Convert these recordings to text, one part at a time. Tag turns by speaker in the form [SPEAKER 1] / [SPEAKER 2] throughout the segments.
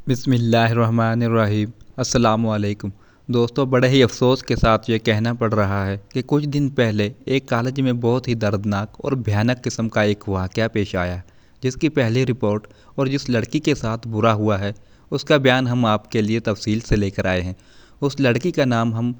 [SPEAKER 1] بسم اللہ الرحمن الرحیم۔ السلام علیکم دوستوں، بڑے ہی افسوس کے ساتھ یہ کہنا پڑ رہا ہے کہ کچھ دن پہلے ایک کالج میں بہت ہی دردناک اور بھیانک قسم کا ایک واقعہ پیش آیا، جس کی پہلی رپورٹ اور جس لڑکی کے ساتھ برا ہوا ہے اس کا بیان ہم آپ کے لیے تفصیل سے لے کر آئے ہیں۔ اس لڑکی کا نام ہم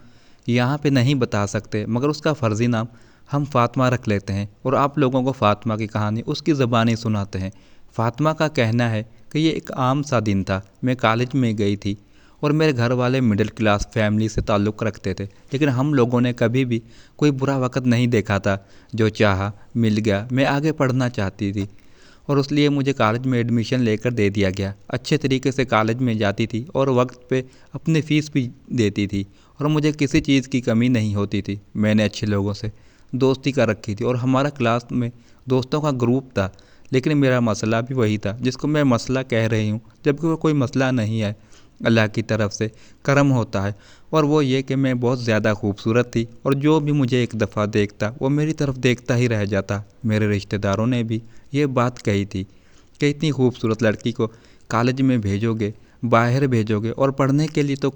[SPEAKER 1] یہاں پہ نہیں بتا سکتے، مگر اس کا فرضی نام ہم فاطمہ رکھ لیتے ہیں اور آپ لوگوں کو فاطمہ کی کہانی اس کی زبانی سناتے ہیں۔ فاطمہ کا کہنا ہے کہ یہ ایک عام سا دن تھا، میں کالج میں گئی تھی اور میرے گھر والے مڈل کلاس فیملی سے تعلق رکھتے تھے، لیکن ہم لوگوں نے کبھی بھی کوئی برا وقت نہیں دیکھا تھا۔ جو چاہا مل گیا، میں آگے پڑھنا چاہتی تھی اور اس لیے مجھے کالج میں ایڈمیشن لے کر دے دیا گیا۔ اچھے طریقے سے کالج میں جاتی تھی اور وقت پہ اپنی فیس بھی دیتی تھی اور مجھے کسی چیز کی کمی نہیں ہوتی تھی۔ میں نے اچھے لوگوں سے دوستی کر رکھی تھی اور ہمارا کلاس میں دوستوں کا گروپ تھا، لیکن میرا مسئلہ بھی وہی تھا جس کو میں مسئلہ کہہ رہی ہوں، جبکہ وہ کوئی مسئلہ نہیں ہے، اللہ کی طرف سے کرم ہوتا ہے، اور وہ یہ کہ میں بہت زیادہ خوبصورت تھی اور جو بھی مجھے ایک دفعہ دیکھتا وہ میری طرف دیکھتا ہی رہ جاتا۔ میرے رشتہ داروں نے بھی یہ بات کہی تھی کہ اتنی خوبصورت لڑکی کو کالج میں بھیجو گے، باہر بھیجو گے اور پڑھنے کے لیے تو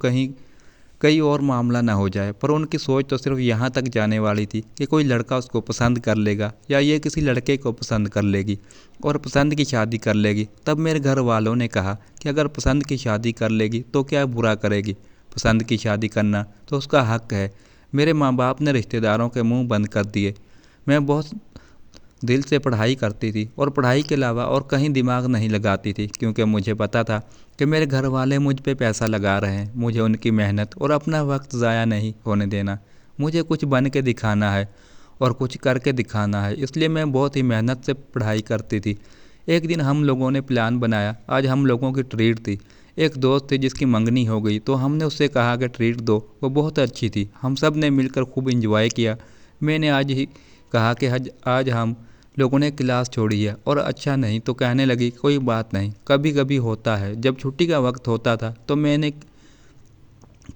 [SPEAKER 1] کئی اور معاملہ نہ ہو جائے، پر ان کی سوچ تو صرف یہاں تک جانے والی تھی کہ کوئی لڑکا اس کو پسند کر لے گا یا یہ کسی لڑکے کو پسند کر لے گی اور پسند کی شادی کر لے گی۔ تب میرے گھر والوں نے کہا کہ اگر پسند کی شادی کر لے گی تو کیا برا کرے گی، پسند کی شادی کرنا تو اس کا حق ہے۔ میرے ماں باپ نے رشتہ داروں کے منہ بند کر دیے۔ میں بہت دل سے پڑھائی کرتی تھی اور پڑھائی کے علاوہ اور کہیں دماغ نہیں لگاتی تھی، کیونکہ مجھے پتہ تھا کہ میرے گھر والے مجھ پہ پیسہ لگا رہے ہیں، مجھے ان کی محنت اور اپنا وقت ضائع نہیں ہونے دینا۔ مجھے کچھ بن کے دکھانا ہے اور کچھ کر کے دکھانا ہے، اس لیے میں بہت ہی محنت سے پڑھائی کرتی تھی۔ ایک دن ہم لوگوں نے پلان بنایا، آج ہم لوگوں کی ٹریٹ تھی۔ ایک دوست تھی جس کی منگنی ہو گئی، تو ہم نے اس سے کہا کہ ٹریٹ دو، وہ بہت اچھی تھی۔ ہم سب نے مل کر خوب انجوائے کیا۔ میں نے آج ہی کہا کہ آج ہم لوگوں نے کلاس چھوڑی ہے اور اچھا نہیں، تو کہنے لگی کوئی بات نہیں، کبھی کبھی ہوتا ہے۔ جب چھٹی کا وقت ہوتا تھا تو میں نے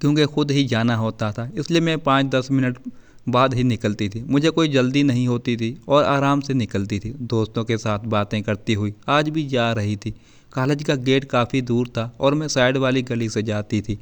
[SPEAKER 1] کیونکہ خود ہی جانا ہوتا تھا، اس لیے میں 5-10 منٹ بعد ہی نکلتی تھی۔ مجھے کوئی جلدی نہیں ہوتی تھی اور آرام سے نکلتی تھی، دوستوں کے ساتھ باتیں کرتی ہوئی آج بھی جا رہی تھی۔ کالج کا گیٹ کافی دور تھا اور میں سائیڈ والی گلی سے جاتی تھی۔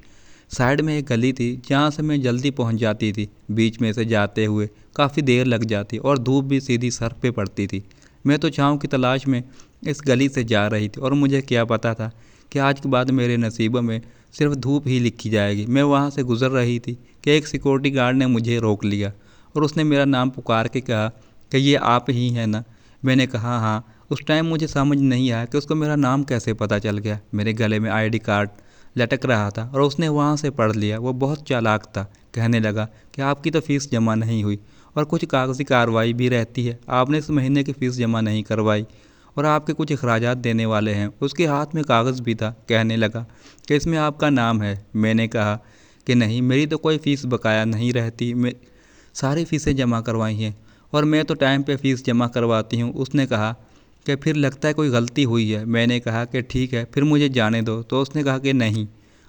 [SPEAKER 1] سائیڈ میں ایک گلی تھی جہاں سے میں جلدی پہنچ جاتی تھی، بیچ میں سے جاتے ہوئے کافی دیر لگ جاتی اور دھوپ بھی سیدھی سر پہ پڑتی تھی۔ میں تو چھاؤں کی تلاش میں اس گلی سے جا رہی تھی اور مجھے کیا پتہ تھا کہ آج کے بعد میرے نصیبوں میں صرف دھوپ ہی لکھی جائے گی۔ میں وہاں سے گزر رہی تھی کہ ایک سیکورٹی گارڈ نے مجھے روک لیا اور اس نے میرا نام پکار کے کہا کہ یہ آپ ہی ہیں نا؟ میں نے کہا ہاں۔ اس ٹائم مجھے سمجھ نہیں آیا کہ اس کو میرا نام کیسے پتہ چل گیا۔ میرے گلے میں آئی ڈی کارڈ لٹک رہا تھا اور اس نے وہاں سے پڑھ لیا۔ وہ بہت چالاک تھا، کہنے لگا کہ آپ کی تو فیس جمع نہیں ہوئی اور کچھ کاغذی کارروائی بھی رہتی ہے، آپ نے اس مہینے کی فیس جمع نہیں کروائی اور آپ کے کچھ اخراجات دینے والے ہیں۔ اس کے ہاتھ میں کاغذ بھی تھا، کہنے لگا کہ اس میں آپ کا نام ہے۔ میں نے کہا کہ نہیں، میری تو کوئی فیس بقایا نہیں رہتی، میں ساری فیسیں جمع کروائی ہیں اور میں تو ٹائم پہ فیس جمع کرواتی ہوں۔ اس نے کہا کہ پھر لگتا ہے کوئی غلطی ہوئی ہے۔ میں نے کہا کہ ٹھیک ہے، پھر مجھے جانے دو۔ تو اس نے کہا کہ نہیں،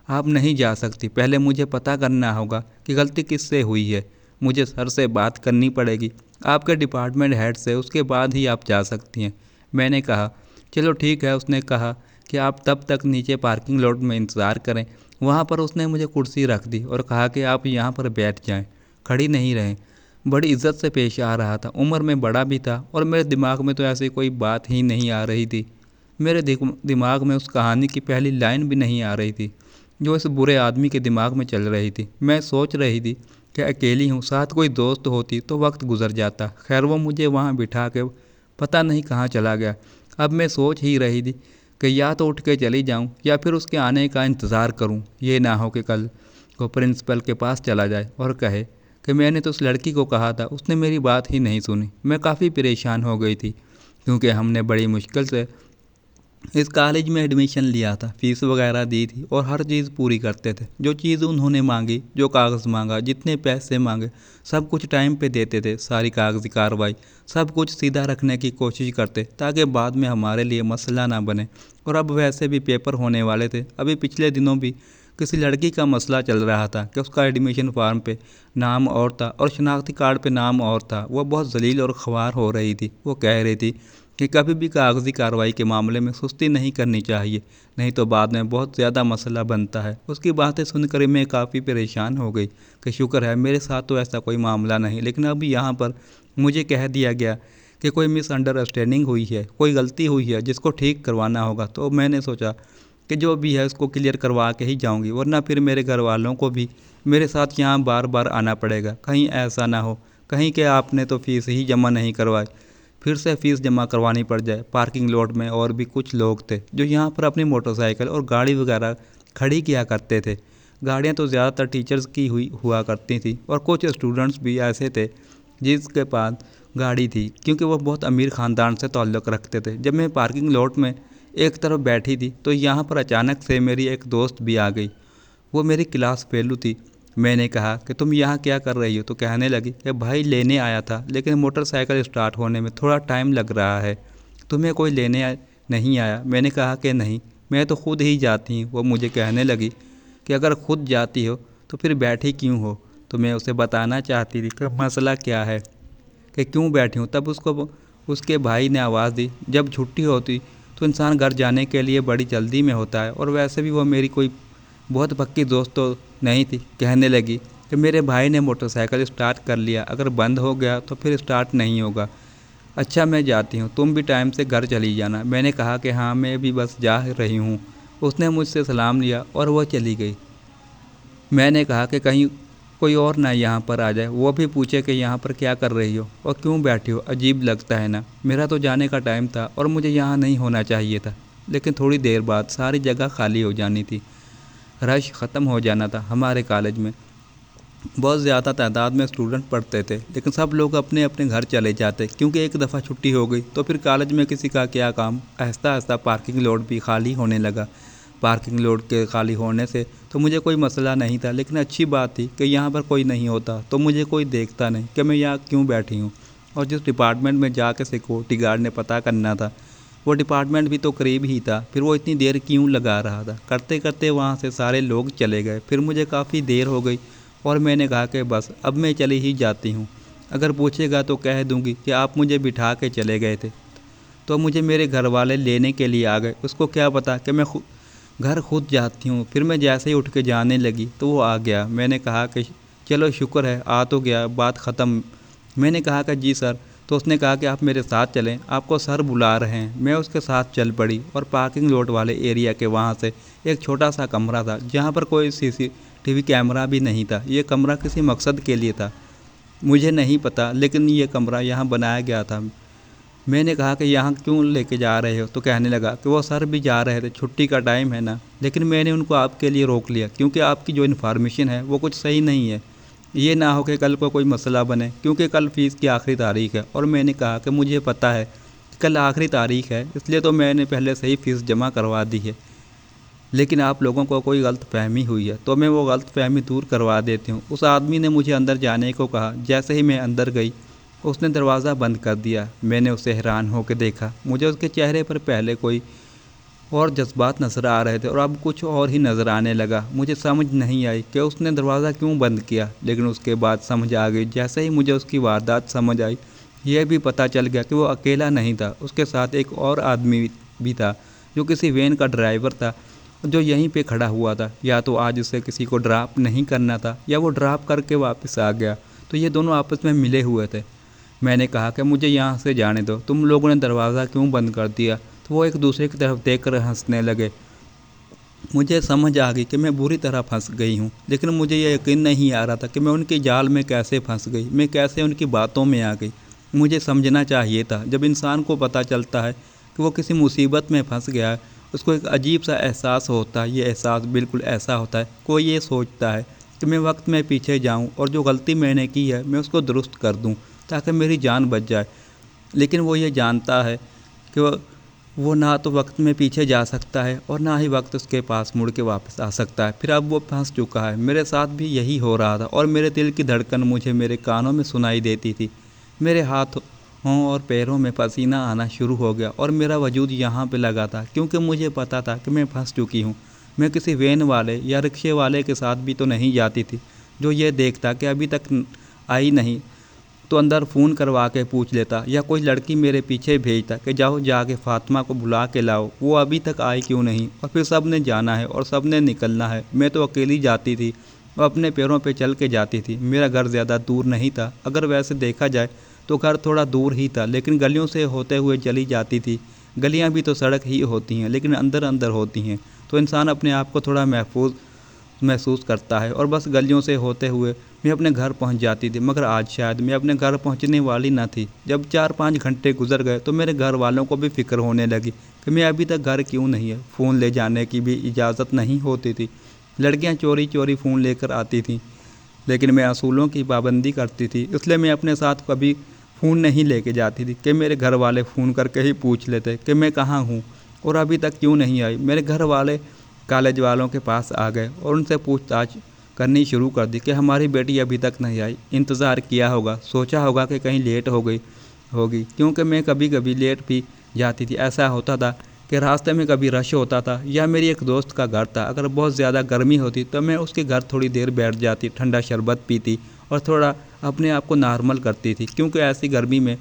[SPEAKER 1] آپ نہیں جا سکتی، پہلے مجھے پتہ کرنا ہوگا کہ غلطی کس سے ہوئی ہے، مجھے سر سے بات کرنی پڑے گی، آپ کے ڈپارٹمنٹ ہیڈ سے، اس کے بعد ہی آپ جا سکتی ہیں۔ میں نے کہا چلو ٹھیک ہے۔ اس نے کہا کہ آپ تب تک نیچے پارکنگ لاٹ میں انتظار کریں۔ وہاں پر اس نے مجھے کرسی رکھ دی اور کہا کہ آپ یہاں پر بیٹھ جائیں، کھڑی نہیں رہیں۔ بڑی عزت سے پیش آ رہا تھا، عمر میں بڑا بھی تھا اور میرے دماغ میں تو ایسی کوئی بات ہی نہیں آ رہی تھی۔ میرے دماغ میں اس کہانی کی پہلی لائن بھی نہیں آ رہی تھی جو اس برے آدمی کے دماغ میں چل رہی تھی۔ میں سوچ رہی تھی کہ اکیلی ہوں، ساتھ کوئی دوست ہوتی تو وقت گزر جاتا۔ خیر وہ مجھے وہاں بٹھا کے پتہ نہیں کہاں چلا گیا۔ اب میں سوچ ہی رہی تھی کہ یا تو اٹھ کے چلی جاؤں یا پھر اس کے آنے کا انتظار کروں، یہ نہ ہو کہ کل کو پرنسپل کے پاس چلا جائے اور کہے کہ میں نے تو اس لڑکی کو کہا تھا، اس نے میری بات ہی نہیں سنی۔ میں کافی پریشان ہو گئی تھی کیونکہ ہم نے بڑی مشکل سے اس کالج میں ایڈمیشن لیا تھا، فیس وغیرہ دی تھی اور ہر چیز پوری کرتے تھے۔ جو چیز انہوں نے مانگی، جو کاغذ مانگا، جتنے پیسے مانگے، سب کچھ ٹائم پہ دیتے تھے۔ ساری کاغذی کارروائی سب کچھ سیدھا رکھنے کی کوشش کرتے تاکہ بعد میں ہمارے لیے مسئلہ نہ بنے۔ اور اب ویسے بھی پیپر ہونے والے تھے۔ ابھی پچھلے دنوں بھی کسی لڑکی کا مسئلہ چل رہا تھا کہ اس کا ایڈمیشن فارم پہ نام اور تھا اور شناختی کارڈ پہ نام اور تھا۔ وہ بہت ذلیل اور خوار ہو رہی تھی۔ وہ کہہ رہی تھی کہ کبھی بھی کاغذی کارروائی کے معاملے میں سستی نہیں کرنی چاہیے، نہیں تو بعد میں بہت زیادہ مسئلہ بنتا ہے۔ اس کی باتیں سن کر میں کافی پریشان ہو گئی کہ شکر ہے میرے ساتھ تو ایسا کوئی معاملہ نہیں، لیکن اب یہاں پر مجھے کہہ دیا گیا کہ کوئی مس انڈرسٹینڈنگ ہوئی ہے، کوئی غلطی ہوئی ہے جس کو ٹھیک کروانا ہوگا۔ تو میں نے سوچا کہ جو بھی ہے اس کو کلیئر کروا کے ہی جاؤں گی، ورنہ پھر میرے گھر والوں کو بھی میرے ساتھ یہاں بار بار آنا پڑے گا۔ کہیں ایسا نہ ہو کہیں کہ آپ نے تو فیس ہی جمع نہیں کروائی، پھر سے فیس جمع کوانی پڑ جائے۔ پارکنگ لاٹ میں اور بھی کچھ لوگ تھے جو یہاں پر اپنی موٹر سائیکل اور گاڑی وغیرہ کھڑی کیا کرتے تھے۔ گاڑیاں تو زیادہ تر ٹیچرز کی ہوا کرتی تھیں، اور کچھ اسٹوڈنٹس بھی ایسے تھے جس کے پاس گاڑی تھی، کیونکہ وہ بہت امیر خاندان سے تعلق رکھتے تھے۔ جب میں پارکنگ لاٹ میں ایک طرف بیٹھی تھی تو یہاں پر اچانک سے میری ایک دوست بھی آ گئی۔ وہ میری کلاس فیلو تھی۔ میں نے کہا کہ تم یہاں کیا کر رہی ہو؟ تو کہنے لگی کہ بھائی لینے آیا تھا، لیکن موٹر سائیکل اسٹارٹ ہونے میں تھوڑا ٹائم لگ رہا ہے، تمہیں کوئی لینے نہیں آیا؟ میں نے کہا کہ نہیں، میں تو خود ہی جاتی ہوں۔ وہ مجھے کہنے لگی کہ اگر خود جاتی ہو تو پھر بیٹھی کیوں ہو؟ تو میں اسے بتانا چاہتی تھی کہ مسئلہ کیا ہے، کہ کیوں بیٹھی ہوں۔ تب اس کے بھائی نے آواز دی، جب چھٹی ہوتی تو انسان گھر جانے کے لیے بڑی جلدی میں ہوتا ہے، اور ویسے بھی وہ میری کوئی بہت پکی دوست تو نہیں تھی۔ کہنے لگی کہ میرے بھائی نے موٹر سائیکل اسٹارٹ کر لیا، اگر بند ہو گیا تو پھر اسٹارٹ نہیں ہوگا۔ اچھا میں جاتی ہوں، تم بھی ٹائم سے گھر چلی جانا۔ میں نے کہا کہ ہاں میں بھی بس جا رہی ہوں۔ اس نے مجھ سے سلام لیا اور وہ چلی گئی۔ میں نے کہا کہ کہیں کوئی اور نہ یہاں پر آ جائے، وہ بھی پوچھے کہ یہاں پر کیا کر رہی ہو اور کیوں بیٹھی ہو، عجیب لگتا ہے نا۔ میرا تو جانے کا ٹائم تھا اور مجھے یہاں نہیں ہونا چاہیے تھا، لیکن تھوڑی دیر بعد ساری جگہ خالی ہو جانی تھی، رش ختم ہو جانا تھا۔ ہمارے کالج میں بہت زیادہ تعداد میں اسٹوڈنٹ پڑھتے تھے، لیکن سب لوگ اپنے اپنے گھر چلے جاتے کیونکہ ایک دفعہ چھٹی ہو گئی تو پھر کالج میں کسی کا کیا کام۔ آہستہ آہستہ پارکنگ لاٹ بھی خالی ہونے لگا۔ پارکنگ لاٹ کے خالی ہونے سے تو مجھے کوئی مسئلہ نہیں تھا، لیکن اچھی بات تھی کہ یہاں پر کوئی نہیں ہوتا تو مجھے کوئی دیکھتا نہیں کہ میں یہاں کیوں بیٹھی ہوں۔ اور جس ڈپارٹمنٹ میں جا کے سیکورٹی گارڈ نے پتہ کرنا تھا، وہ ڈپارٹمنٹ بھی تو قریب ہی تھا، پھر وہ اتنی دیر کیوں لگا رہا تھا؟ کرتے کرتے وہاں سے سارے لوگ چلے گئے، پھر مجھے کافی دیر ہو گئی اور میں نے کہا کہ بس اب میں چلی ہی جاتی ہوں۔ اگر پوچھے گا تو کہہ دوں گی کہ آپ مجھے بٹھا کے چلے گئے تھے، تو مجھے میرے گھر والے لینے کے لیے آ گئے، اس کو کیا پتہ کہ میں گھر خود جاتی ہوں۔ پھر میں جیسے ہی اٹھ کے جانے لگی تو وہ آ گیا۔ میں نے کہا کہ چلو شکر ہے آ تو گیا، بات ختم۔ میں نے کہا کہ جی سر، تو اس نے کہا کہ آپ میرے ساتھ چلیں، آپ کو سر بلا رہے ہیں۔ میں اس کے ساتھ چل پڑی اور پارکنگ لاٹ والے ایریا کے وہاں سے ایک چھوٹا سا کمرہ تھا جہاں پر کوئی CCTV کیمرہ بھی نہیں تھا۔ یہ کمرہ کسی مقصد کے لیے تھا، مجھے نہیں پتہ، لیکن یہ کمرہ یہاں بنایا گیا تھا۔ میں نے کہا کہ یہاں کیوں لے کے جا رہے ہو؟ تو کہنے لگا کہ وہ سر بھی جا رہے تھے، چھٹی کا ٹائم ہے نا، لیکن میں نے ان کو آپ کے لیے روک لیا کیونکہ آپ کی جو انفارمیشن ہے وہ کچھ صحیح نہیں ہے، یہ نہ ہو کہ کل کو کوئی مسئلہ بنے، کیونکہ کل فیس کی آخری تاریخ ہے۔ اور میں نے کہا کہ مجھے پتہ ہے کہ کل آخری تاریخ ہے، اس لیے تو میں نے پہلے سے ہی فیس جمع کروا دی ہے، لیکن آپ لوگوں کو کوئی غلط فہمی ہوئی ہے تو میں وہ غلط فہمی دور کروا دیتی ہوں۔ اس آدمی نے مجھے اندر جانے کو کہا۔ جیسے ہی میں اندر گئی اس نے دروازہ بند کر دیا۔ میں نے اسے حیران ہو کے دیکھا، مجھے اس کے چہرے پر پہلے کوئی اور جذبات نظر آ رہے تھے اور اب کچھ اور ہی نظر آنے لگا۔ مجھے سمجھ نہیں آئی کہ اس نے دروازہ کیوں بند کیا، لیکن اس کے بعد سمجھ آ گئی۔ جیسے ہی مجھے اس کی واردات سمجھ آئی، یہ بھی پتہ چل گیا کہ وہ اکیلا نہیں تھا، اس کے ساتھ ایک اور آدمی بھی تھا جو کسی وین کا ڈرائیور تھا، جو یہیں پہ کھڑا ہوا تھا۔ یا تو آج اسے کسی کو ڈراپ نہیں کرنا تھا یا وہ ڈراپ کر کے واپس آ گیا، تو یہ دونوں آپس میں ملے ہوئے تھے۔ میں نے کہا کہ مجھے یہاں سے جانے دو، تم لوگوں نے دروازہ کیوں بند کر دیا؟ تو وہ ایک دوسرے کی طرف دیکھ کر ہنسنے لگے۔ مجھے سمجھ آ گئی کہ میں بری طرح پھنس گئی ہوں، لیکن مجھے یہ یقین نہیں آ رہا تھا کہ میں ان کے جال میں کیسے پھنس گئی، میں کیسے ان کی باتوں میں آ گئی۔ مجھے سمجھنا چاہیے تھا، جب انسان کو پتہ چلتا ہے کہ وہ کسی مصیبت میں پھنس گیا ہے، اس کو ایک عجیب سا احساس ہوتا ہے۔ یہ احساس بالکل ایسا ہوتا ہے، کوئی یہ سوچتا ہے کہ میں وقت میں پیچھے جاؤں اور جو غلطی میں نے کی ہے میں اس کو درست کر دوں تاکہ میری جان بچ جائے، لیکن وہ یہ جانتا ہے کہ وہ نہ تو وقت میں پیچھے جا سکتا ہے اور نہ ہی وقت اس کے پاس مڑ کے واپس آ سکتا ہے۔ پھر اب وہ پھنس چکا ہے۔ میرے ساتھ بھی یہی ہو رہا تھا اور میرے دل کی دھڑکن مجھے میرے کانوں میں سنائی دیتی تھی۔ میرے ہاتھوں اور پیروں میں پسینہ آنا شروع ہو گیا اور میرا وجود یہاں پہ لگا تھا کیونکہ مجھے پتہ تھا کہ میں پھنس چکی ہوں۔ میں کسی وین والے یا رکشے والے کے ساتھ بھی تو نہیں جاتی تھی جو یہ دیکھتا کہ ابھی تک آئی نہیں تو اندر فون کروا کے پوچھ لیتا یا کوئی لڑکی میرے پیچھے بھیجتا کہ جاؤ جا کے فاطمہ کو بلا کے لاؤ، وہ ابھی تک آئی کیوں نہیں، اور پھر سب نے جانا ہے اور سب نے نکلنا ہے، میں تو اکیلی جاتی تھی اور اپنے پیروں پہ چل کے جاتی تھی۔ میرا گھر زیادہ دور نہیں تھا، اگر ویسے دیکھا جائے تو گھر تھوڑا دور ہی تھا، لیکن گلیوں سے ہوتے ہوئے چلی جاتی تھی۔ گلیاں بھی تو سڑک ہی ہوتی ہیں لیکن اندر اندر ہوتی ہیں، تو انسان اپنے آپ کو تھوڑا محفوظ محسوس کرتا ہے، اور بس گلیوں سے ہوتے ہوئے میں اپنے گھر پہنچ جاتی تھی۔ مگر آج شاید میں اپنے گھر پہنچنے والی نہ تھی۔ جب 4-5 گھنٹے گزر گئے تو میرے گھر والوں کو بھی فکر ہونے لگی کہ میں ابھی تک گھر کیوں نہیں ہے۔ فون لے جانے کی بھی اجازت نہیں ہوتی تھی، لڑکیاں چوری چوری فون لے کر آتی تھیں، لیکن میں اصولوں کی پابندی کرتی تھی، اس لیے میں اپنے ساتھ کبھی فون نہیں لے کے جاتی تھی کہ میرے گھر والے فون کر کے ہی پوچھ لیتے کہ میں کہاں ہوں اور ابھی تک کیوں نہیں آئی۔ میرے گھر والے کالج والوں کے پاس آ گئے اور ان سے پوچھ تاچھ کرنی شروع کر دی کہ ہماری بیٹی ابھی تک نہیں آئی۔ انتظار کیا ہوگا، سوچا ہوگا کہ کہیں لیٹ ہو گئی ہوگی، کیونکہ میں کبھی کبھی لیٹ بھی جاتی تھی۔ ایسا ہوتا تھا کہ راستے میں کبھی رش ہوتا تھا یا میری ایک دوست کا گھر تھا، اگر بہت زیادہ گرمی ہوتی تو میں اس کے گھر تھوڑی دیر بیٹھ جاتی، ٹھنڈا شربت پیتی اور تھوڑا اپنے آپ کو نارمل کرتی تھی، کیونکہ ایسی گرمی میں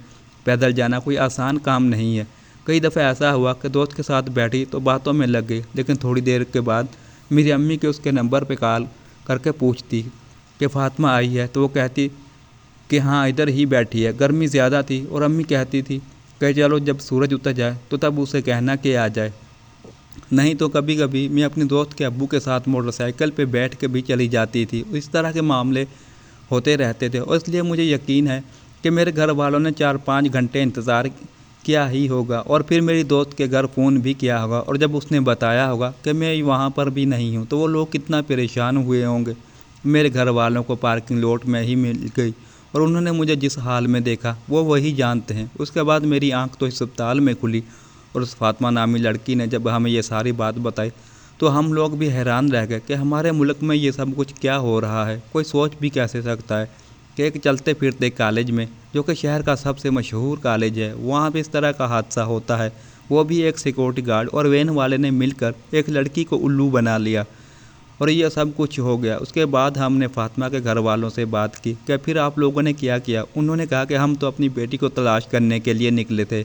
[SPEAKER 1] پیدل جانا کوئی آسان کام نہیں ہے۔ کئی دفعہ ایسا ہوا کہ دوست کے ساتھ بیٹھی تو باتوں میں لگ گئی، لیکن تھوڑی دیر کے بعد میری امی کے اس کے نمبر پہ کال کر کے پوچھتی کہ فاطمہ آئی ہے، تو وہ کہتی کہ ہاں ادھر ہی بیٹھی ہے۔ گرمی زیادہ تھی اور امی کہتی تھی کہ چلو جب سورج اتر جائے تو تب اسے کہنا کہ آ جائے، نہیں تو کبھی کبھی میں اپنے دوست کے ابو کے ساتھ موٹر سائیکل پہ بیٹھ کے بھی چلی جاتی تھی۔ اس طرح کے معاملے ہوتے رہتے تھے، اور اس لیے مجھے یقین ہے کہ میرے گھر والوں نے 4-5 گھنٹے انتظار کیا ہی ہوگا، اور پھر میری دوست کے گھر فون بھی کیا ہوگا، اور جب اس نے بتایا ہوگا کہ میں وہاں پر بھی نہیں ہوں تو وہ لوگ کتنا پریشان ہوئے ہوں گے۔ میرے گھر والوں کو پارکنگ لاٹ میں ہی مل گئی، اور انہوں نے مجھے جس حال میں دیکھا وہ وہی جانتے ہیں۔ اس کے بعد میری آنکھ تو اسپتال میں کھلی، اور اس فاطمہ نامی لڑکی نے جب ہمیں یہ ساری بات بتائی تو ہم لوگ بھی حیران رہ گئے کہ ہمارے ملک میں یہ سب کچھ کیا ہو رہا ہے۔ کوئی سوچ بھی کیسے سکتا ہے کہ ایک چلتے پھرتے کالج میں، جو کہ شہر کا سب سے مشہور کالج ہے، وہاں پہ اس طرح کا حادثہ ہوتا ہے، وہ بھی ایک سیکورٹی گارڈ اور وین والے نے مل کر ایک لڑکی کو الو بنا لیا، اور یہ سب کچھ ہو گیا۔ اس کے بعد ہم نے فاطمہ کے گھر والوں سے بات کی کہ پھر آپ لوگوں نے کیا کیا۔ انہوں نے کہا کہ ہم تو اپنی بیٹی کو تلاش کرنے کے لیے نکلے تھے،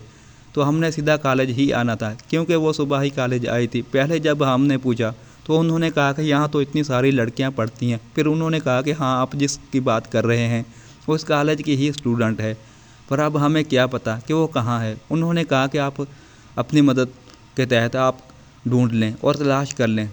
[SPEAKER 1] تو ہم نے سیدھا کالج ہی آنا تھا، کیونکہ وہ صبح ہی کالج آئی تھی۔ پہلے جب ہم نے پوچھا تو انہوں نے کہا کہ یہاں تو اتنی ساری لڑکیاں پڑھتی ہیں، پھر انہوں نے کہا کہ ہاں آپ جس کی بات کر رہے ہیں وہ اس کالج کی ہی اسٹوڈنٹ ہے، پر اب ہمیں کیا پتہ کہ وہ کہاں ہے۔ انہوں نے کہا کہ آپ اپنی مدد کے تحت آپ ڈھونڈ لیں اور تلاش کر لیں،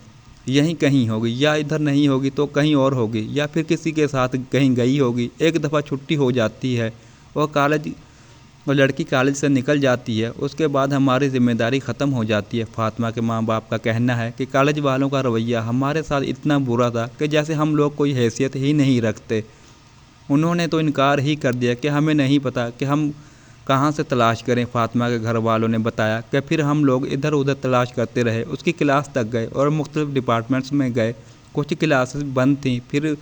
[SPEAKER 1] یہیں کہیں ہوگی، یا ادھر نہیں ہوگی تو کہیں اور ہوگی، یا پھر کسی کے ساتھ کہیں گئی ہوگی۔ ایک دفعہ چھٹی ہو جاتی ہے اور لڑکی کالج سے نکل جاتی ہے، اس کے بعد ہماری ذمہ داری ختم ہو جاتی ہے۔ فاطمہ کے ماں باپ کا کہنا ہے کہ کالج والوں کا رویہ ہمارے ساتھ اتنا برا تھا کہ جیسے ہم لوگ کوئی حیثیت ہی نہیں رکھتے۔ انہوں نے تو انکار ہی کر دیا کہ ہمیں نہیں پتہ کہ ہم کہاں سے تلاش کریں۔ فاطمہ کے گھر والوں نے بتایا کہ پھر ہم لوگ ادھر ادھر تلاش کرتے رہے، اس کی کلاس تک گئے اور مختلف ڈپارٹمنٹس میں گئے، کچھ کلاسز بند تھیں، پھر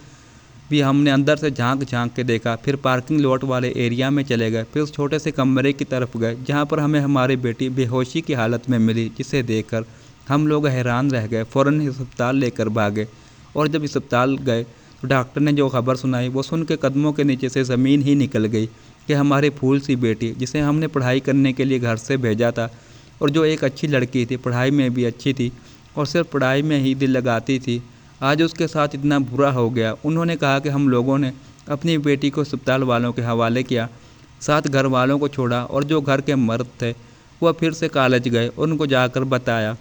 [SPEAKER 1] بھی ہم نے اندر سے جھانک جھانک کے دیکھا، پھر پارکنگ لاٹ والے ایریا میں چلے گئے، پھر اس چھوٹے سے کمرے کی طرف گئے جہاں پر ہمیں ہماری بیٹی بے ہوشی کی حالت میں ملی، جسے دیکھ کر ہم لوگ حیران رہ گئے، فوراً ہسپتال لے کر بھاگے، اور جب اسپتال گئے تو ڈاکٹر نے جو خبر سنائی وہ سن کے قدموں کے نیچے سے زمین ہی نکل گئی کہ ہماری پھول سی بیٹی، جسے ہم نے پڑھائی کرنے کے لیے گھر سے بھیجا تھا، اور جو ایک اچھی لڑکی تھی، پڑھائی میں بھی اچھی تھی اور صرف پڑھائی میں ہی دل لگاتی تھی، آج اس کے ساتھ اتنا برا ہو گیا۔ انہوں نے کہا کہ ہم لوگوں نے اپنی بیٹی کو اسپتال والوں کے حوالے کیا، ساتھ گھر والوں کو چھوڑا، اور جو گھر کے مرد تھے وہ پھر سے کالج گئے اور ان کو جا کر بتایا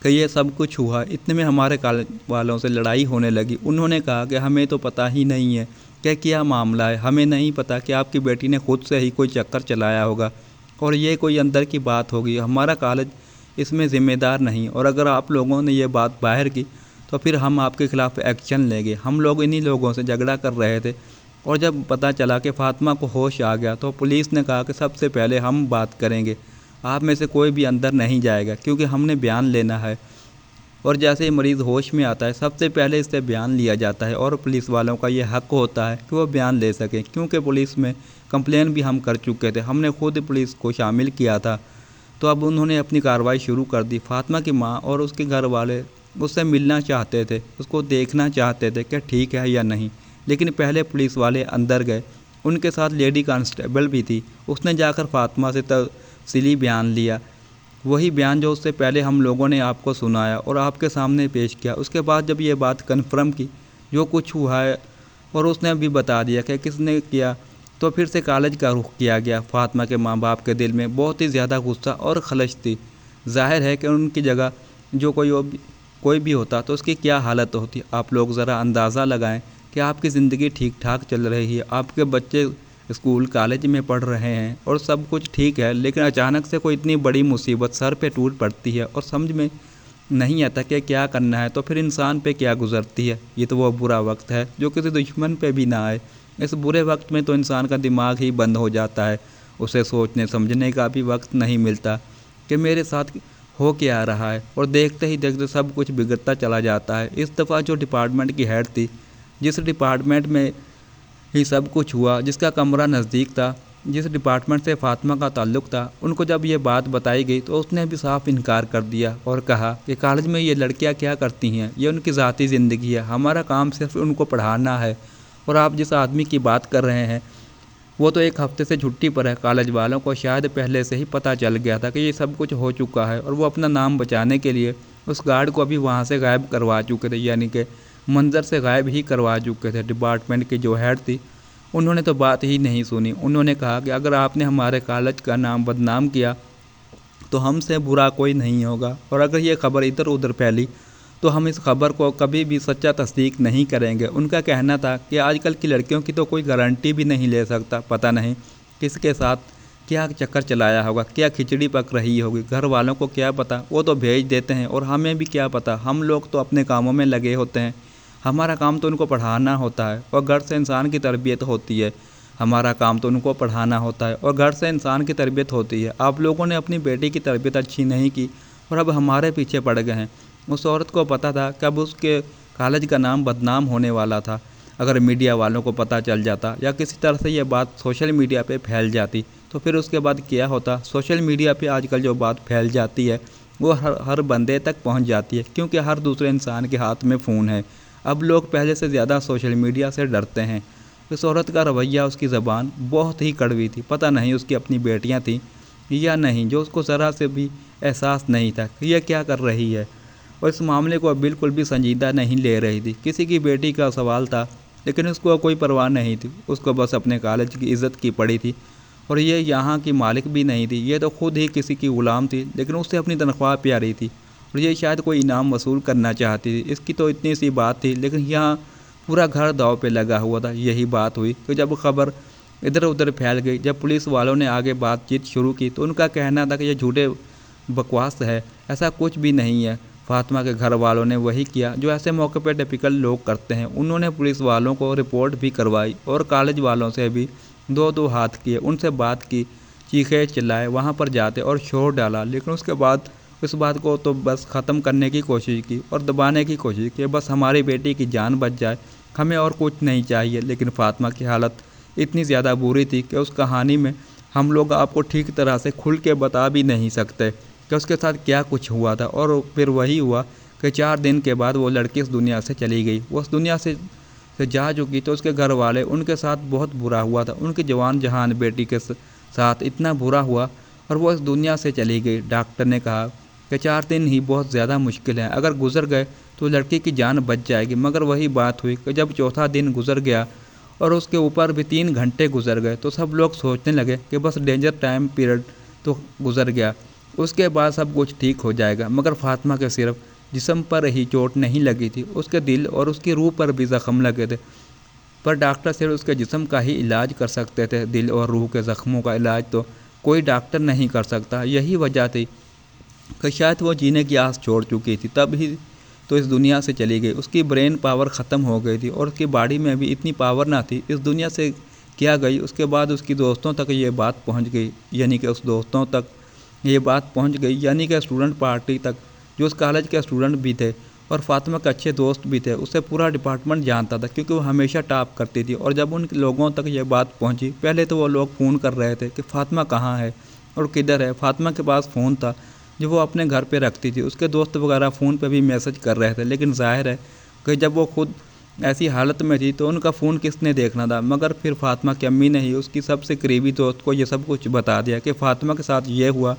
[SPEAKER 1] کہ یہ سب کچھ ہوا۔ اتنے میں ہمارے کالج والوں سے لڑائی ہونے لگی۔ انہوں نے کہا کہ ہمیں تو پتہ ہی نہیں ہے کہ کیا معاملہ ہے، ہمیں نہیں پتہ کہ آپ کی بیٹی نے خود سے ہی کوئی چکر چلایا ہوگا اور یہ کوئی اندر کی بات ہوگی، ہمارا کالج اس میں ذمہ دار نہیں، اور اگر آپ لوگوں نے یہ بات باہر کی تو پھر ہم آپ کے خلاف ایکشن لیں گے۔ ہم لوگ انہی لوگوں سے جھگڑا کر رہے تھے، اور جب پتہ چلا کہ فاطمہ کو ہوش آ گیا تو پولیس نے کہا کہ سب سے پہلے ہم بات کریں گے، آپ میں سے کوئی بھی اندر نہیں جائے گا، کیونکہ ہم نے بیان لینا ہے، اور جیسے ہی مریض ہوش میں آتا ہے سب سے پہلے اس سے بیان لیا جاتا ہے، اور پولیس والوں کا یہ حق ہوتا ہے کہ وہ بیان لے سکیں، کیونکہ پولیس میں کمپلین بھی ہم کر چکے تھے، ہم نے خود پولیس کو شامل کیا تھا۔ تو اب انہوں نے اپنی کارروائی شروع کر دی۔ فاطمہ کی ماں اور اس کے گھر والے اس سے ملنا چاہتے تھے، اس کو دیکھنا چاہتے تھے کہ ٹھیک ہے یا نہیں، لیکن پہلے پولیس والے اندر گئے ان کے ساتھ لیڈی کانسٹیبل بھی تھی۔ اس نے جا کر فاطمہ سے تفصیلی بیان لیا، وہی بیان جو اس سے پہلے ہم لوگوں نے آپ کو سنایا اور آپ کے سامنے پیش کیا۔ اس کے بعد جب یہ بات کنفرم کی جو کچھ ہوا ہے اور اس نے بھی بتا دیا کہ کس نے کیا، تو پھر سے کالج کا رخ کیا گیا۔ فاطمہ کے ماں باپ کے دل میں بہت ہی زیادہ غصہ اور خلش تھی۔ ظاہر ہے کہ ان کی جگہ جو کوئی بھی ہوتا تو اس کی کیا حالت ہوتی۔ آپ لوگ ذرا اندازہ لگائیں کہ آپ کی زندگی ٹھیک ٹھاک چل رہی ہے، آپ کے بچے اسکول کالج میں پڑھ رہے ہیں اور سب کچھ ٹھیک ہے، لیکن اچانک سے کوئی اتنی بڑی مصیبت سر پہ ٹوٹ پڑتی ہے اور سمجھ میں نہیں آتا کہ کیا کرنا ہے، تو پھر انسان پہ کیا گزرتی ہے۔ یہ تو وہ برا وقت ہے جو کسی دشمن پہ بھی نہ آئے۔ اس برے وقت میں تو انسان کا دماغ ہی بند ہو جاتا ہے، اسے سوچنے سمجھنے کا بھی وقت نہیں ملتا کہ میرے ساتھ ہو کیا رہا ہے، اور دیکھتے ہی دیکھتے سب کچھ بگڑتا چلا جاتا ہے۔ اس دفعہ جو ڈپارٹمنٹ کی ہیڈ تھی، جس ڈپارٹمنٹ میں ہی سب کچھ ہوا، جس کا کمرہ نزدیک تھا، جس ڈپارٹمنٹ سے فاطمہ کا تعلق تھا، ان کو جب یہ بات بتائی گئی تو اس نے بھی صاف انکار کر دیا اور کہا کہ کالج میں یہ لڑکیاں کیا کرتی ہیں، یہ ان کی ذاتی زندگی ہے، ہمارا کام صرف ان کو پڑھانا ہے، اور آپ جس آدمی کی بات کر رہے ہیں وہ تو ایک ہفتے سے چھٹی پر ہے۔ کالج والوں کو شاید پہلے سے ہی پتہ چل گیا تھا کہ یہ سب کچھ ہو چکا ہے، اور وہ اپنا نام بچانے کے لیے اس گارڈ کو ابھی وہاں سے غائب کروا چکے تھے، یعنی کہ منظر سے غائب ہی کروا چکے تھے۔ ڈپارٹمنٹ کی جو ہیڈ تھی انہوں نے تو بات ہی نہیں سنی۔ انہوں نے کہا کہ اگر آپ نے ہمارے کالج کا نام بدنام کیا تو ہم سے برا کوئی نہیں ہوگا، اور اگر یہ خبر ادھر ادھر پھیلی تو ہم اس خبر کو کبھی بھی سچا تصدیق نہیں کریں گے۔ ان کا کہنا تھا کہ آج کل کی لڑکیوں کی تو کوئی گارنٹی بھی نہیں لے سکتا، پتہ نہیں کس کے ساتھ کیا چکر چلایا ہوگا، کیا کھچڑی پک رہی ہوگی، گھر والوں کو کیا پتہ، وہ تو بھیج دیتے ہیں، اور ہمیں بھی کیا پتہ، ہم لوگ تو اپنے کاموں میں لگے ہوتے ہیں، ہمارا کام تو ان کو پڑھانا ہوتا ہے، اور گھر سے انسان کی تربیت ہوتی ہے، ہمارا کام تو ان کو پڑھانا ہوتا ہے اور گھر سے انسان کی تربیت ہوتی ہے۔ آپ لوگوں نے اپنی بیٹی کی تربیت اچھی نہیں کی اور اب ہمارے پیچھے پڑ گئے ہیں۔ اس عورت کو پتہ تھا کہ اب اس کے کالج کا نام بدنام ہونے والا تھا۔ اگر میڈیا والوں کو پتہ چل جاتا یا کسی طرح سے یہ بات سوشل میڈیا پہ پھیل جاتی تو پھر اس کے بعد کیا ہوتا۔ سوشل میڈیا پہ آج کل جو بات پھیل جاتی ہے وہ ہر بندے تک پہنچ جاتی ہے، کیونکہ ہر دوسرے انسان کے ہاتھ میں فون ہے۔ اب لوگ پہلے سے زیادہ سوشل میڈیا سے ڈرتے ہیں۔ اس عورت کا رویہ، اس کی زبان بہت ہی کڑوی تھی۔ پتہ نہیں اس کی اپنی بیٹیاں تھیں یا نہیں، جو اس کو ذرا سے بھی احساس نہیں تھا کہ یہ کیا کر رہی ہے، اور اس معاملے کو بالکل بھی سنجیدہ نہیں لے رہی تھی۔ کسی کی بیٹی کا سوال تھا لیکن اس کو کوئی پرواہ نہیں تھی، اس کو بس اپنے کالج کی عزت کی پڑی تھی، اور یہ یہاں کی مالک بھی نہیں تھی، یہ تو خود ہی کسی کی غلام تھی، لیکن اس سے اپنی تنخواہ پیاری تھی اور یہ شاید کوئی انعام وصول کرنا چاہتی تھی۔ اس کی تو اتنی سی بات تھی، لیکن یہاں پورا گھر داؤ پہ لگا ہوا تھا۔ یہی بات ہوئی کہ جب خبر ادھر ادھر پھیل گئی، جب پولیس والوں نے آگے بات چیت شروع کی تو ان کا کہنا تھا کہ یہ جھوٹے بکواس ہے، ایسا کچھ بھی نہیں ہے۔ فاطمہ کے گھر والوں نے وہی کیا جو ایسے موقع پہ ٹپیکل لوگ کرتے ہیں، انہوں نے پولیس والوں کو رپورٹ بھی کروائی اور کالج والوں سے بھی دو ہاتھ کیے، ان سے بات کی، چیخے چلائے، وہاں پر جاتے اور شور ڈالا، لیکن اس کے بعد اس بات کو تو بس ختم کرنے کی کوشش کی اور دبانے کی کوشش کی، بس ہماری بیٹی کی جان بچ جائے، ہمیں اور کچھ نہیں چاہیے۔ لیکن فاطمہ کی حالت اتنی زیادہ بری تھی کہ اس کہانی میں ہم لوگ آپ کو ٹھیک طرح سے کھل کے بتا بھی نہیں سکتے کہ اس کے ساتھ کیا کچھ ہوا تھا۔ اور پھر وہی ہوا کہ 4 دن کے بعد وہ لڑکی اس دنیا سے چلی گئی۔ وہ اس دنیا سے جا چکی تو اس کے گھر والے، ان کے ساتھ بہت برا ہوا تھا، ان کی جوان جہان بیٹی کے ساتھ اتنا برا ہوا اور وہ اس دنیا سے چلی گئی۔ ڈاکٹر نے کہا کہ 4 دن ہی بہت زیادہ مشکل ہیں، اگر گزر گئے تو لڑکی کی جان بچ جائے گی، مگر وہی بات ہوئی کہ جب چوتھا دن گزر گیا اور اس کے اوپر بھی 3 گھنٹے گزر گئے تو سب لوگ سوچنے لگے کہ بس ڈینجر ٹائم پیریڈ تو گزر گیا، اس کے بعد سب کچھ ٹھیک ہو جائے گا۔ مگر فاطمہ کے صرف جسم پر ہی چوٹ نہیں لگی تھی، اس کے دل اور اس کی روح پر بھی زخم لگے تھے، پر ڈاکٹر صرف اس کے جسم کا ہی علاج کر سکتے تھے، دل اور روح کے زخموں کا علاج تو کوئی ڈاکٹر نہیں کر سکتا۔ یہی وجہ تھی کہ شاید وہ جینے کی آس چھوڑ چکی تھی، تب ہی تو اس دنیا سے چلی گئی۔ اس کی برین پاور ختم ہو گئی تھی اور اس کی باڈی میں بھی اتنی پاور نہ تھی۔ اس دنیا سے کیا گئی، اس کے بعد اس کی دوستوں تک یہ بات پہنچ گئی، یعنی کہ اس دوستوں تک یہ بات پہنچ گئی، یعنی کہ اسٹوڈنٹ پارٹی تک، جو اس کالج کے اسٹوڈنٹ بھی تھے اور فاطمہ کے اچھے دوست بھی تھے، اسے پورا ڈپارٹمنٹ جانتا تھا کیونکہ وہ ہمیشہ ٹاپ کرتی تھی۔ اور جب ان لوگوں تک یہ بات پہنچی، پہلے تو وہ لوگ فون کر رہے تھے کہ فاطمہ کہاں ہے اور کدھر ہے۔ فاطمہ کے پاس فون تھا جو وہ اپنے گھر پہ رکھتی تھی، اس کے دوست وغیرہ فون پہ بھی میسج کر رہے تھے، لیکن ظاہر ہے کہ جب وہ خود ایسی حالت میں تھی تو ان کا فون کس نے دیکھنا تھا، مگر پھر فاطمہ کی امی نے ہی اس کی سب سے قریبی دوست کو یہ سب کچھ بتا دیا کہ فاطمہ کے ساتھ یہ ہوا،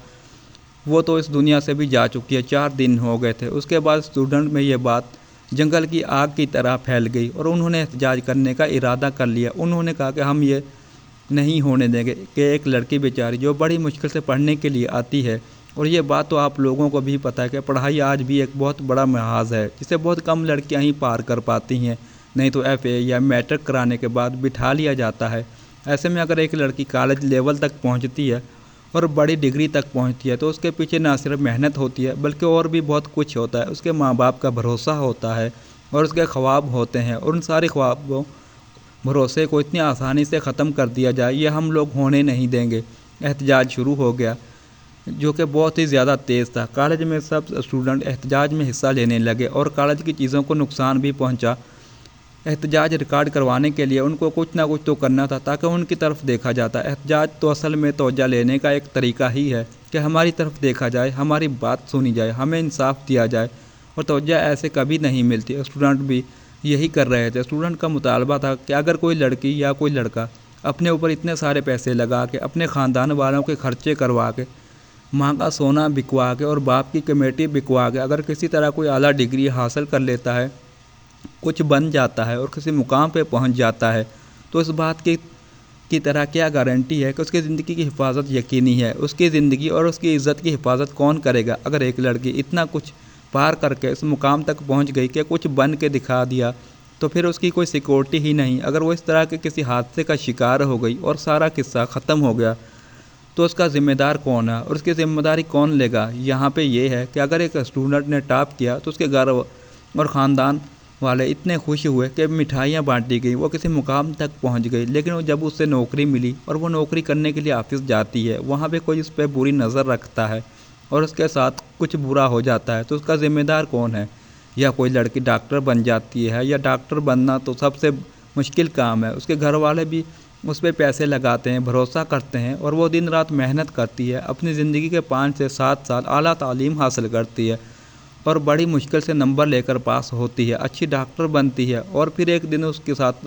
[SPEAKER 1] وہ تو اس دنیا سے بھی جا چکی ہے، 4 دن ہو گئے تھے۔ اس کے بعد اسٹوڈنٹ میں یہ بات جنگل کی آگ کی طرح پھیل گئی اور انہوں نے احتجاج کرنے کا ارادہ کر لیا۔ انہوں نے کہا کہ ہم یہ نہیں ہونے دیں گے کہ ایک لڑکی بیچاری جو بڑی مشکل سے پڑھنے کے لیے آتی ہے، اور یہ بات تو آپ لوگوں کو بھی پتہ ہے کہ پڑھائی آج بھی ایک بہت بڑا محاذ ہے جسے بہت کم لڑکیاں ہی پار کر پاتی ہیں، نہیں تو ایف اے یا میٹرک کرانے کے بعد بٹھا لیا جاتا ہے۔ ایسے میں اگر ایک لڑکی کالج لیول تک پہنچتی ہے اور بڑی ڈگری تک پہنچتی ہے تو اس کے پیچھے نہ صرف محنت ہوتی ہے بلکہ اور بھی بہت کچھ ہوتا ہے۔ اس کے ماں باپ کا بھروسہ ہوتا ہے اور اس کے خواب ہوتے ہیں، اور ان سارے خوابوں بھروسے کو اتنی آسانی سے ختم کر دیا جائے یہ ہم لوگ ہونے نہیں دیں گے۔ احتجاج شروع ہو گیا جو کہ بہت ہی زیادہ تیز تھا۔ کالج میں سب اسٹوڈنٹ احتجاج میں حصہ لینے لگے اور کالج کی چیزوں کو نقصان بھی پہنچا۔ احتجاج ریکارڈ کروانے کے لیے ان کو کچھ نہ کچھ تو کرنا تھا تاکہ ان کی طرف دیکھا جاتا۔ احتجاج تو اصل میں توجہ لینے کا ایک طریقہ ہی ہے کہ ہماری طرف دیکھا جائے، ہماری بات سنی جائے، ہمیں انصاف دیا جائے، اور توجہ ایسے کبھی نہیں ملتی۔ اسٹوڈنٹ بھی یہی کر رہے تھے۔ اسٹوڈنٹ کا مطالبہ تھا کہ اگر کوئی لڑکی یا کوئی لڑکا اپنے اوپر اتنے سارے پیسے لگا کے، اپنے خاندان والوں کے خرچے کروا کے، ماں کا سونا بکوا کے اور باپ کی کمیٹی بکوا کے اگر کسی طرح کوئی اعلیٰ ڈگری حاصل کر لیتا ہے، کچھ بن جاتا ہے اور کسی مقام پہ پہنچ جاتا ہے، تو اس بات کی طرح کیا گارنٹی ہے کہ اس کی زندگی کی حفاظت یقینی ہے؟ اس کی زندگی اور اس کی عزت کی حفاظت کون کرے گا؟ اگر ایک لڑکی اتنا کچھ پار کر کے اس مقام تک پہنچ گئی کہ کچھ بن کے دکھا دیا تو پھر اس کی کوئی سیکورٹی ہی نہیں۔ اگر وہ اس طرح کے کسی حادثے کا شکار ہو گئی اور سارا قصہ ختم ہو گیا تو اس کا ذمہ دار کون ہے اور اس کی ذمہ داری کون لے گا؟ یہاں پہ یہ ہے کہ اگر ایک اسٹوڈنٹ نے ٹاپ کیا تو اس کے گھر اور خاندان والے اتنے خوش ہوئے کہ مٹھائیاں بانٹی گئیں، وہ کسی مقام تک پہنچ گئی، لیکن جب اس سے نوکری ملی اور وہ نوکری کرنے کے لیے آفس جاتی ہے، وہاں پہ کوئی اس پہ بری نظر رکھتا ہے اور اس کے ساتھ کچھ برا ہو جاتا ہے تو اس کا ذمہ دار کون ہے؟ یا کوئی لڑکی ڈاکٹر بن جاتی ہے، یا ڈاکٹر بننا تو سب سے مشکل کام ہے، اس کے گھر والے بھی اس پہ پیسے لگاتے ہیں، بھروسہ کرتے ہیں اور وہ دن رات محنت کرتی ہے، اپنی زندگی کے 5 سے 7 سال اعلیٰ تعلیم حاصل کرتی ہے اور بڑی مشکل سے نمبر لے کر پاس ہوتی ہے، اچھی ڈاکٹر بنتی ہے، اور پھر ایک دن اس کے ساتھ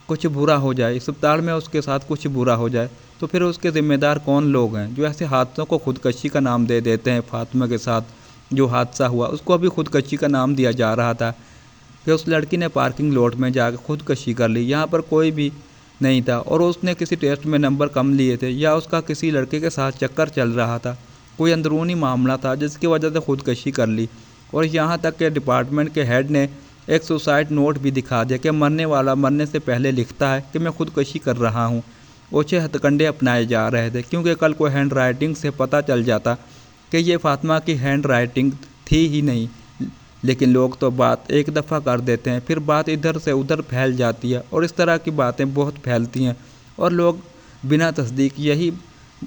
[SPEAKER 1] کچھ برا ہو جائے، اسپتال میں اس کے ساتھ کچھ برا ہو جائے تو پھر اس کے ذمہ دار کون لوگ ہیں؟ جو ایسے حادثوں کو خودکشی کا نام دے دیتے ہیں۔ فاطمہ کے ساتھ جو حادثہ ہوا اس کو ابھی خودکشی کا نام دیا جا رہا تھا کہ اس لڑکی نے پارکنگ لاٹ میں جا کے خودکشی کر لی، یہاں پر کوئی بھی نہیں تھا اور اس نے کسی ٹیسٹ میں نمبر کم لیے تھے یا اس کا کسی لڑکے کے ساتھ چکر چل رہا تھا، کوئی اندرونی معاملہ تھا جس کی وجہ سے خودکشی کر لی، اور یہاں تک کہ ڈپارٹمنٹ کے ہیڈ نے ایک سوسائڈ نوٹ بھی دکھا دیا کہ مرنے والا مرنے سے پہلے لکھتا ہے کہ میں خودکشی کر رہا ہوں۔ اوچھے ہتھ کنڈے اپنائے جا رہے تھے کیونکہ کل کو ہینڈ رائٹنگ سے پتہ چل جاتا کہ یہ فاطمہ کی ہینڈ رائٹنگ تھی ہی نہیں، لیکن لوگ تو بات ایک دفعہ کر دیتے ہیں، پھر بات ادھر سے ادھر پھیل جاتی ہے اور اس طرح کی باتیں بہت پھیلتی ہیں اور لوگ بنا تصدیق یہی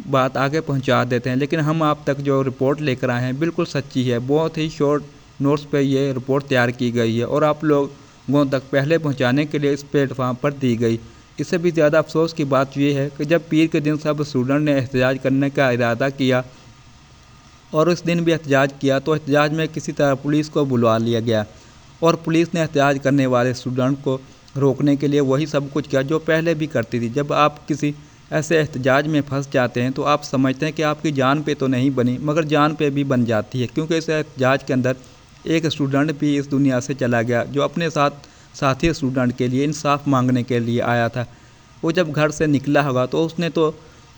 [SPEAKER 1] بات آگے پہنچا دیتے ہیں۔ لیکن ہم آپ تک جو رپورٹ لے کر آئے ہیں بالکل سچی ہے، بہت ہی شارٹ نوٹس پہ یہ رپورٹ تیار کی گئی ہے اور آپ لوگوں تک پہلے پہنچانے کے لیے اس پلیٹ فارم پر دی گئی۔ اس سے بھی زیادہ افسوس کی بات یہ ہے کہ جب پیر کے دن سب اسٹوڈنٹ نے احتجاج کرنے کا ارادہ کیا اور اس دن بھی احتجاج کیا تو احتجاج میں کسی طرح پولیس کو بلوا لیا گیا اور پولیس نے احتجاج کرنے والے اسٹوڈنٹ کو روکنے کے لیے وہی سب کچھ کیا جو پہلے بھی کرتی تھی۔ جب آپ کسی ایسے احتجاج میں پھنس جاتے ہیں تو آپ سمجھتے ہیں کہ آپ کی جان پہ تو نہیں بنی، مگر جان پہ بھی بن جاتی ہے، کیونکہ اس احتجاج کے اندر ایک اسٹوڈنٹ بھی اس دنیا سے چلا گیا جو اپنے ساتھی اسٹوڈنٹ کے لیے انصاف مانگنے کے لیے آیا تھا۔ وہ جب گھر سے نکلا ہوگا تو اس نے تو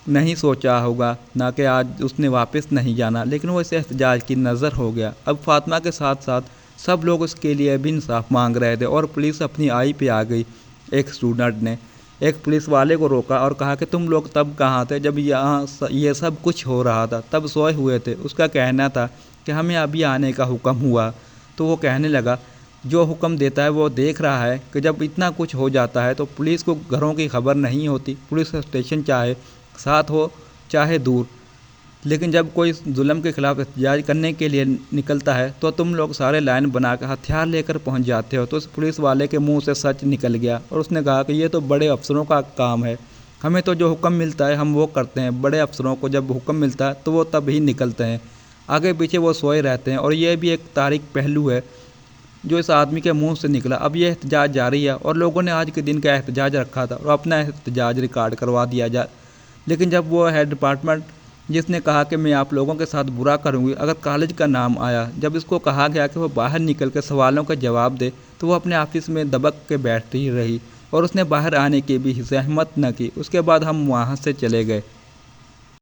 [SPEAKER 1] نہیں سوچا ہوگا نہ کہ آج اس نے واپس نہیں جانا، لیکن وہ اس احتجاج کی نظر ہو گیا۔ اب فاطمہ کے ساتھ ساتھ سب لوگ اس کے لیے بھی انصاف مانگ رہے تھے اور پولیس اپنی آئی پہ آ گئی۔ ایک اسٹوڈنٹ نے ایک پولیس والے کو روکا اور کہا کہ تم لوگ تب کہاں تھے جب یہاں یہ سب کچھ ہو رہا تھا؟ تب سوئے ہوئے تھے۔ اس کا کہنا تھا کہ ہمیں ابھی آنے کا حکم ہوا، تو وہ کہنے لگا جو حکم دیتا ہے وہ دیکھ رہا ہے کہ جب اتنا کچھ ہو جاتا ہے تو پولیس کو گھروں کی خبر نہیں ہوتی، پولیس اسٹیشن چاہے ساتھ ہو چاہے دور، لیکن جب کوئی ظلم کے خلاف احتجاج کرنے کے لیے نکلتا ہے تو تم لوگ سارے لائن بنا کے ہتھیار لے کر پہنچ جاتے ہو۔ تو اس پولیس والے کے منہ سے سچ نکل گیا اور اس نے کہا کہ یہ تو بڑے افسروں کا کام ہے، ہمیں تو جو حکم ملتا ہے ہم وہ کرتے ہیں، بڑے افسروں کو جب حکم ملتا ہے تو وہ تب ہی نکلتے ہیں، آگے پیچھے وہ سوئے رہتے ہیں۔ اور یہ بھی ایک تاریخ پہلو ہے جو اس آدمی کے منہ سے نکلا۔ اب یہ احتجاج جاری ہے اور لوگوں نے آج کے دن کا احتجاج رکھا تھا اور اپنا احتجاج ریکارڈ کروا دیا جائے، لیکن جب وہ ہیڈ ڈپارٹمنٹ جس نے کہا کہ میں آپ لوگوں کے ساتھ برا کروں گی اگر کالج کا نام آیا، جب اس کو کہا گیا کہ وہ باہر نکل کے سوالوں کا جواب دے تو وہ اپنے آفس میں دبک کے بیٹھتی رہی اور اس نے باہر آنے کی بھی زحمت نہ کی۔ اس کے بعد ہم وہاں سے چلے گئے۔